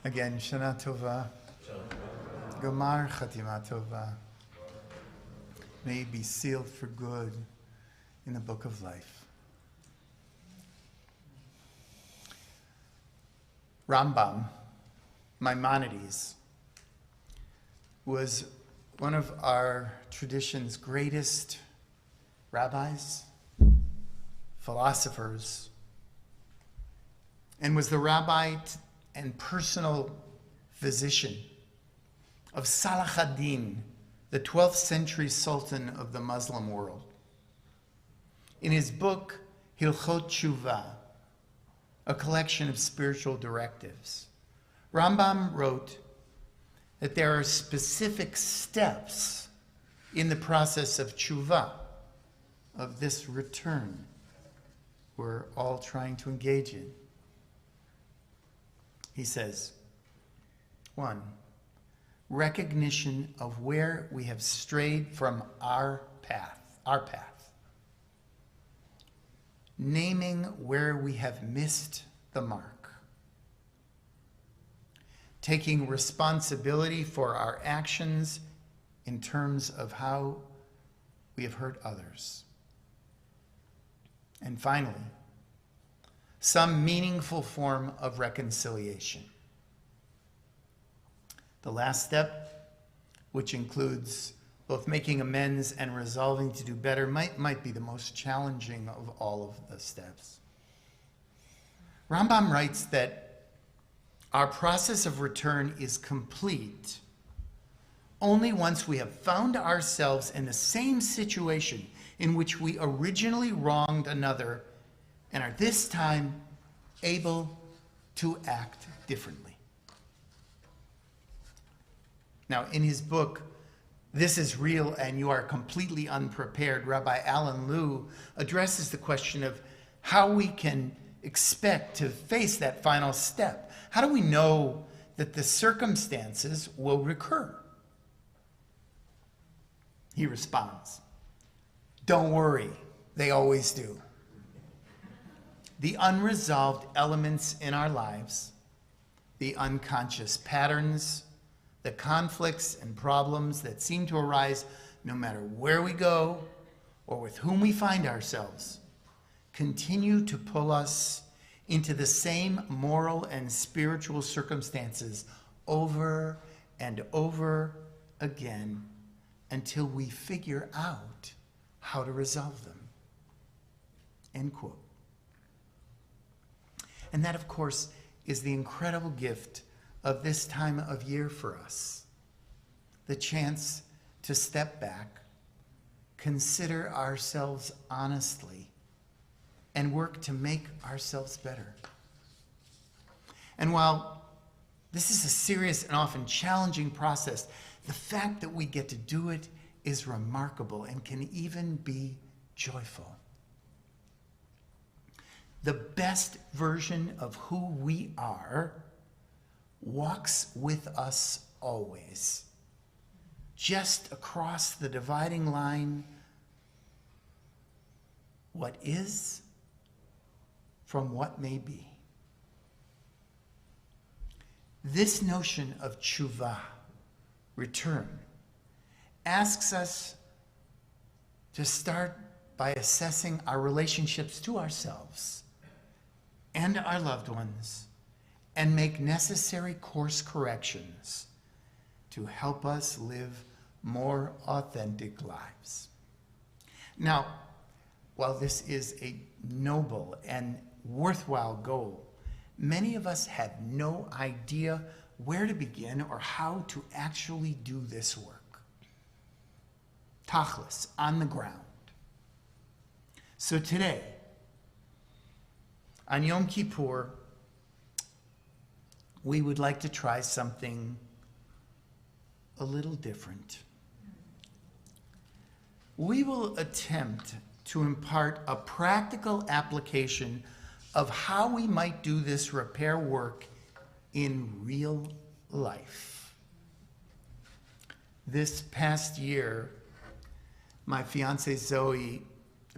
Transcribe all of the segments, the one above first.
Again, Shana Tova. Gomar Chatima Tova. May it be sealed for good in the book of life. Rambam, Maimonides, was one of our tradition's greatest rabbis, philosophers, and was the rabbi and personal physician of Salah ad-Din, the 12th century sultan of the Muslim world. In his book, Hilchot Tshuva, a collection of spiritual directives, Rambam wrote that there are specific steps in the process of tshuva, of this return we're all trying to engage in. He says, 1, recognition of where we have strayed from our path. Naming where we have missed the mark. Taking responsibility for our actions in terms of how we have hurt others. And finally, some meaningful form of reconciliation. The last step, which includes both making amends and resolving to do better, might be the most challenging of all of the steps. Rambam writes that our process of return is complete only once we have found ourselves in the same situation in which we originally wronged another and are this time able to act differently. Now, in his book, This is Real and You Are Completely Unprepared, Rabbi Alan Liu addresses the question of how we can expect to face that final step. How do we know that the circumstances will recur? He responds, don't worry, they always do. The unresolved elements in our lives, the unconscious patterns, the conflicts and problems that seem to arise no matter where we go or with whom we find ourselves, continue to pull us into the same moral and spiritual circumstances over and over again until we figure out how to resolve them. End quote. And that, of course, is the incredible gift of this time of year for us. The chance to step back, consider ourselves honestly, and work to make ourselves better. And while this is a serious and often challenging process, the fact that we get to do it is remarkable and can even be joyful. The best version of who we are walks with us always, just across the dividing line, what is from what may be. This notion of tshuva, return, asks us to start by assessing our relationships to ourselves and our loved ones and make necessary course corrections to help us live more authentic lives. Now, while this is a noble and worthwhile goal, many of us have no idea where to begin or how to actually do this work. Tachlis, on the ground. So today, on Yom Kippur, we would like to try something a little different. We will attempt to impart a practical application of how we might do this repair work in real life. This past year, my fiancée Zoe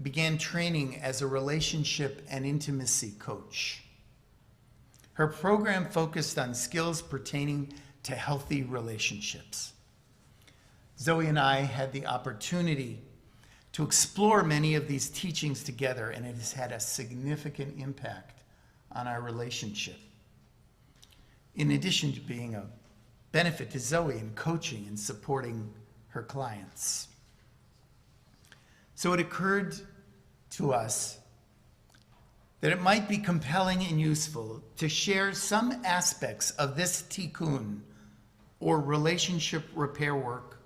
began training as a relationship and intimacy coach. Her program focused on skills pertaining to healthy relationships. Zoe and I had the opportunity to explore many of these teachings together, and it has had a significant impact on our relationship. In addition to being a benefit to Zoe in coaching and supporting her clients. So it occurred to us that it might be compelling and useful to share some aspects of this tikkun, or relationship repair work,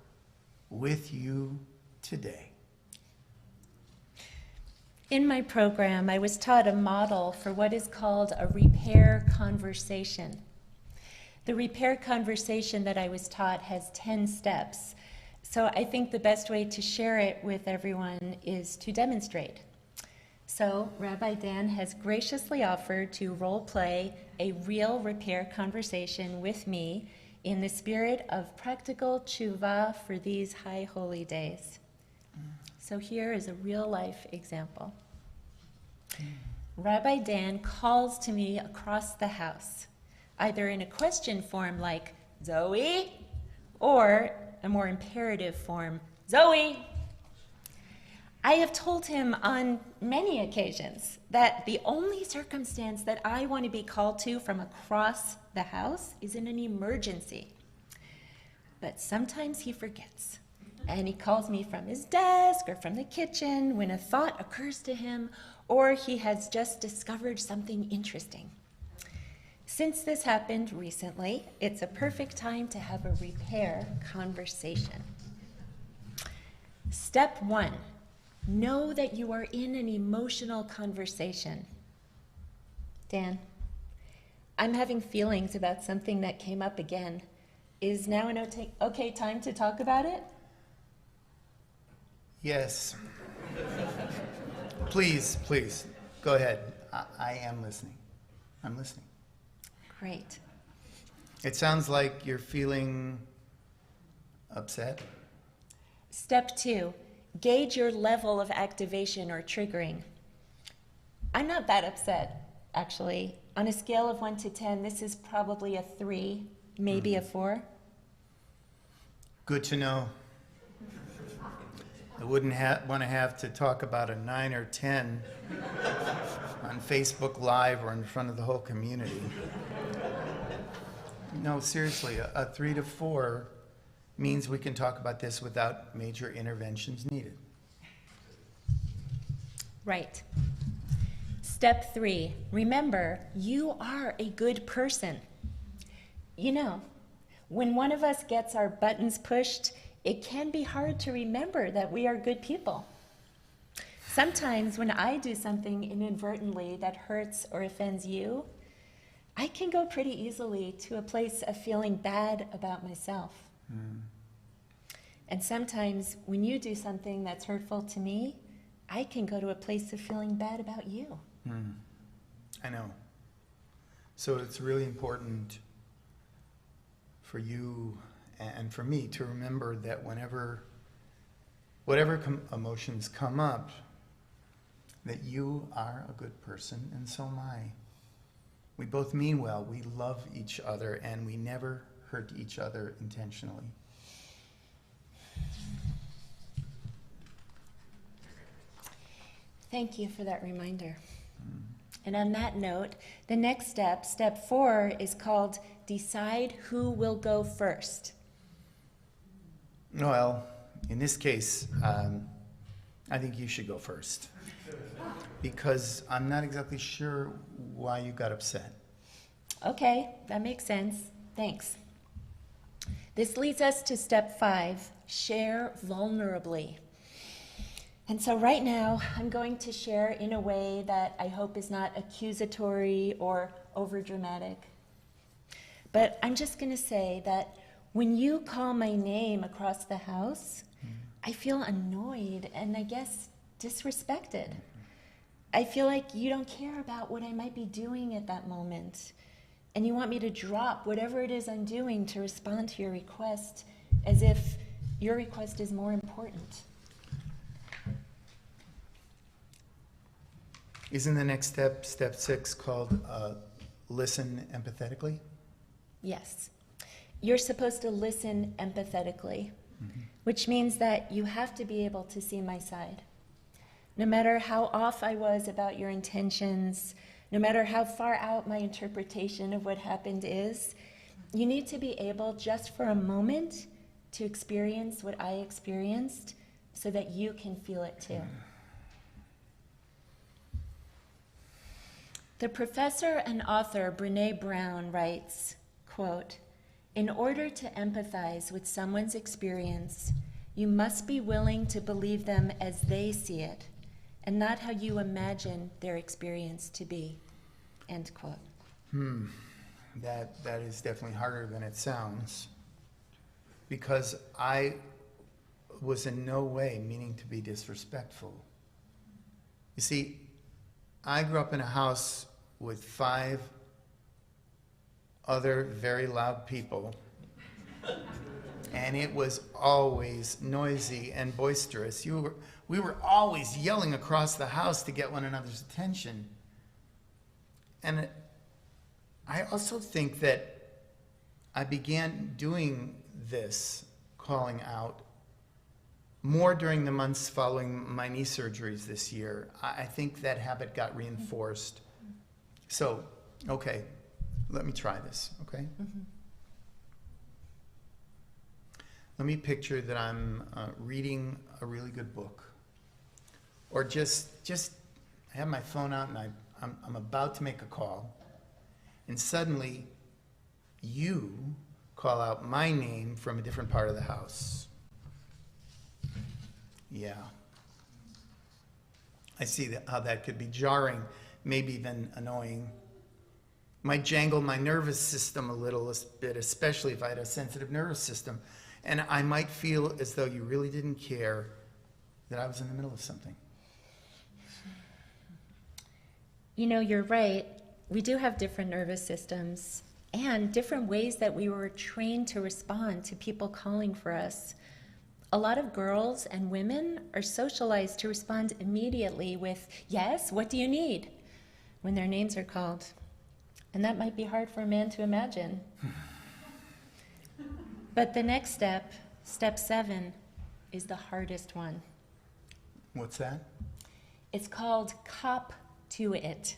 with you today. In my program, I was taught a model for what is called a repair conversation. The repair conversation that I was taught has 10 steps, so I think the best way to share it with everyone is to demonstrate. So Rabbi Dan has graciously offered to role play a real repair conversation with me in the spirit of practical tshuva for these high holy days. So here is a real life example. Rabbi Dan calls to me across the house, either in a question form like, Zoe, or a more imperative form, Zoe. I have told him on many occasions that the only circumstance that I want to be called to from across the house is in an emergency. But sometimes he forgets, and he calls me from his desk or from the kitchen when a thought occurs to him, or he has just discovered something interesting. Since this happened recently, it's a perfect time to have a repair conversation. Step 1. Know that you are in an emotional conversation. Dan, I'm having feelings about something that came up again. Is now an okay time to talk about it? Yes. Please, go ahead. I am listening. I'm listening. Great. It sounds like you're feeling upset. Step 2. Gauge your level of activation or triggering. I'm not that upset, actually. On a scale of 1 to 10, this is probably a 3, maybe a 4. Good to know. I wouldn't want to have to talk about a 9 or 10 on Facebook Live or in front of the whole community. No, seriously, a 3 to 4 means we can talk about this without major interventions needed. Right. Step 3, remember, you are a good person. You know, when one of us gets our buttons pushed, it can be hard to remember that we are good people. Sometimes when I do something inadvertently that hurts or offends you, I can go pretty easily to a place of feeling bad about myself. And sometimes when you do something that's hurtful to me, I can go to a place of feeling bad about you. I know. So it's really important for you and for me to remember that whatever emotions come up, that you are a good person and so am I. We both mean well, we love each other, and we never hurt each other intentionally. Thank you for that reminder. And on that note, the next step, step 4, is called decide who will go first. Well, in this case, I think you should go first. Because I'm not exactly sure why you got upset. Okay, that makes sense. Thanks. This leads us to step 5, share vulnerably. And so right now, I'm going to share in a way that I hope is not accusatory or overdramatic. But I'm just going to say that when you call my name across the house, I feel annoyed and I guess disrespected. I feel like you don't care about what I might be doing at that moment. And you want me to drop whatever it is I'm doing to respond to your request as if your request is more important. Isn't the next step, step 6, called listen empathetically? Yes. You're supposed to listen empathetically, which means that you have to be able to see my side. No matter how off I was about your intentions, no matter how far out my interpretation of what happened is, you need to be able, just for a moment, to experience what I experienced so that you can feel it too. The professor and author Brené Brown writes, quote, "In order to empathize with someone's experience, you must be willing to believe them as they see it, and not how you imagine their experience to be." End quote. That is definitely harder than it sounds, because I was in no way meaning to be disrespectful. You see, I grew up in a house with 5 other very loud people, and it was always noisy and boisterous. We were always yelling across the house to get one another's attention. And I also think that I began doing this, calling out, more during the months following my knee surgeries this year. I think that habit got reinforced. So, okay, let me try this, okay? Let me picture that I'm reading a really good book. Or just I have my phone out and I'm about to make a call. And suddenly, you call out my name from a different part of the house. Yeah. I see how that could be jarring, maybe even annoying. Might jangle my nervous system a little bit, especially if I had a sensitive nervous system. And I might feel as though you really didn't care that I was in the middle of something. You know, you're right. We do have different nervous systems and different ways that we were trained to respond to people calling for us. A lot of girls and women are socialized to respond immediately with, "Yes, what do you need?" when their names are called. And that might be hard for a man to imagine. But the next step, step 7, is the hardest one. What's that? It's called cop to it.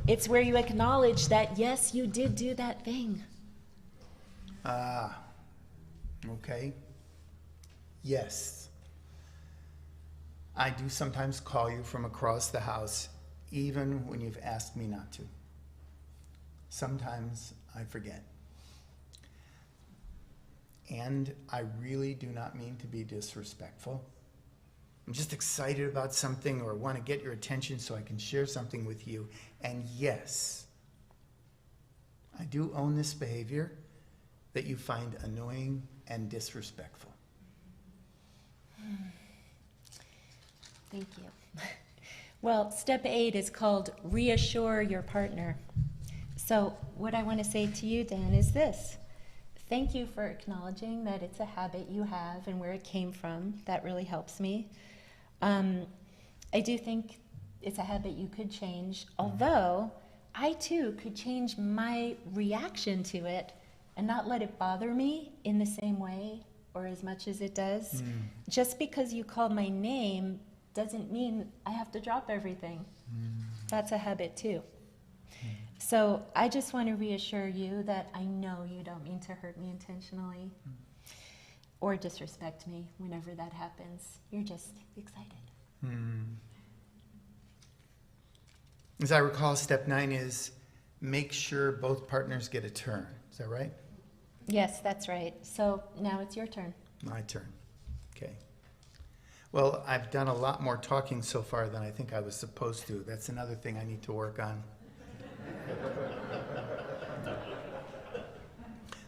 It's where you acknowledge that, yes, you did do that thing. Okay. Yes. I do sometimes call you from across the house, even when you've asked me not to. Sometimes I forget. And I really do not mean to be disrespectful. I'm just excited about something or want to get your attention so I can share something with you. And yes, I do own this behavior that you find annoying and disrespectful. Thank you. Well, step 8 is called reassure your partner. So what I want to say to you, Dan, is this. Thank you for acknowledging that it's a habit you have and where it came from. That really helps me. I do think it's a habit you could change, although I too could change my reaction to it and not let it bother me in the same way or as much as it does. Just because you called my name doesn't mean I have to drop everything. That's a habit too. So I just want to reassure you that I know you don't mean to hurt me intentionally or disrespect me whenever that happens. You're just excited. As I recall, step 9 is make sure both partners get a turn. Is that right? Yes, that's right. So now it's your turn. My turn. Okay. Well, I've done a lot more talking so far than I think I was supposed to. That's another thing I need to work on.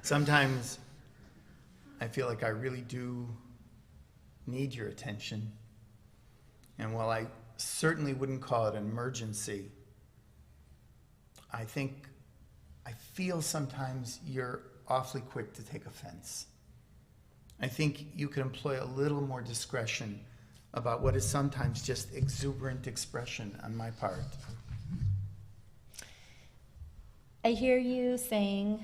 Sometimes I feel like I really do need your attention. And while I certainly wouldn't call it an emergency, I feel sometimes you're awfully quick to take offense. I think you could employ a little more discretion about what is sometimes just exuberant expression on my part. I hear you saying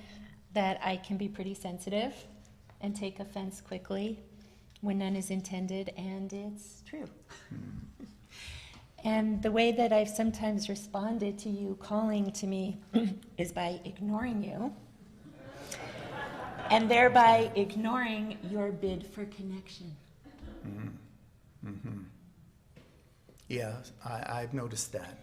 that I can be pretty sensitive and take offense quickly when none is intended, and it's true. And the way that I've sometimes responded to you calling to me is by ignoring you, and thereby ignoring your bid for connection. Mm-hmm. Mm-hmm. Yeah, I've noticed that.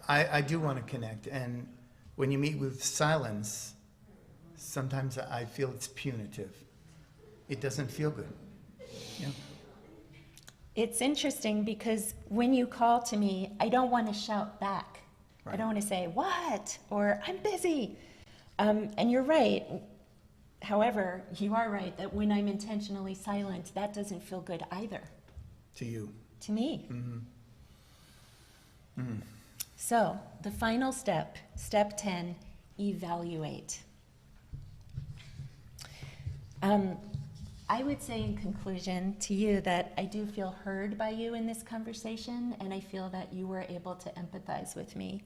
I do want to connect, and when you meet with silence, sometimes I feel it's punitive. It doesn't feel good. Yeah. It's interesting because when you call to me, I don't want to shout back. Right. I don't want to say, what? Or I'm busy. And you're right. However, you are right that when I'm intentionally silent, that doesn't feel good either. To you. To me. Mm-hmm. Mm-hmm. So, the final step, step 10, evaluate. I would say in conclusion to you that I do feel heard by you in this conversation, and I feel that you were able to empathize with me.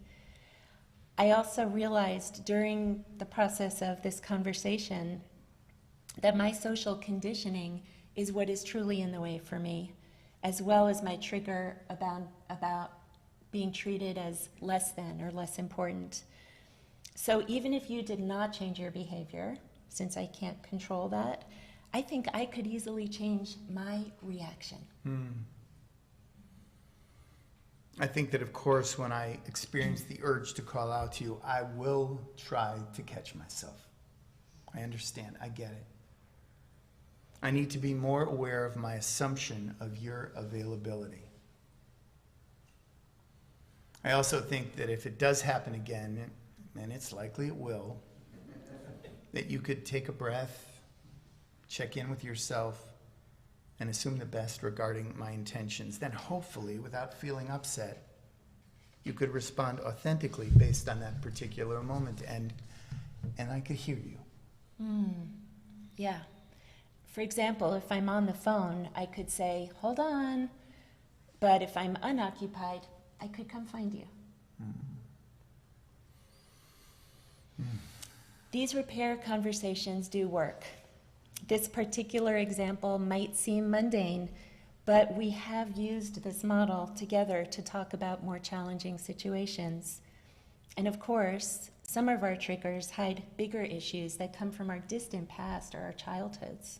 I also realized during the process of this conversation that my social conditioning is what is truly in the way for me, as well as my trigger about being treated as less than or less important. So even if you did not change your behavior, since I can't control that, I think I could easily change my reaction. I think that, of course, when I experience the urge to call out to you, I will try to catch myself. I understand. I get it. I need to be more aware of my assumption of your availability. I also think that if it does happen again, and it's likely it will, that you could take a breath, check in with yourself, and assume the best regarding my intentions. Then hopefully, without feeling upset, you could respond authentically based on that particular moment, and I could hear you. Yeah. For example, if I'm on the phone, I could say, hold on. But if I'm unoccupied, I could come find you. These repair conversations do work. This particular example might seem mundane, but we have used this model together to talk about more challenging situations. And of course, some of our triggers hide bigger issues that come from our distant past or our childhoods.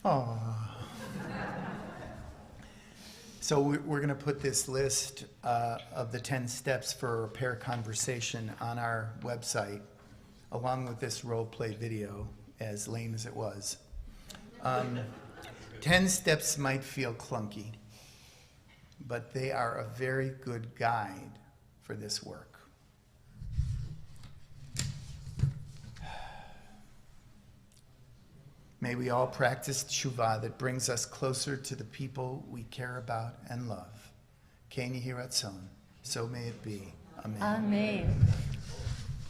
Oh. So we're going to put this list of the 10 steps for a repair conversation on our website, along with this role play video, as lame as it was. 10 steps might feel clunky, but they are a very good guide for this work. May we all practice tshuva that brings us closer to the people we care about and love. Ken Yehi Ratzon. So may it be. Amen. Amen.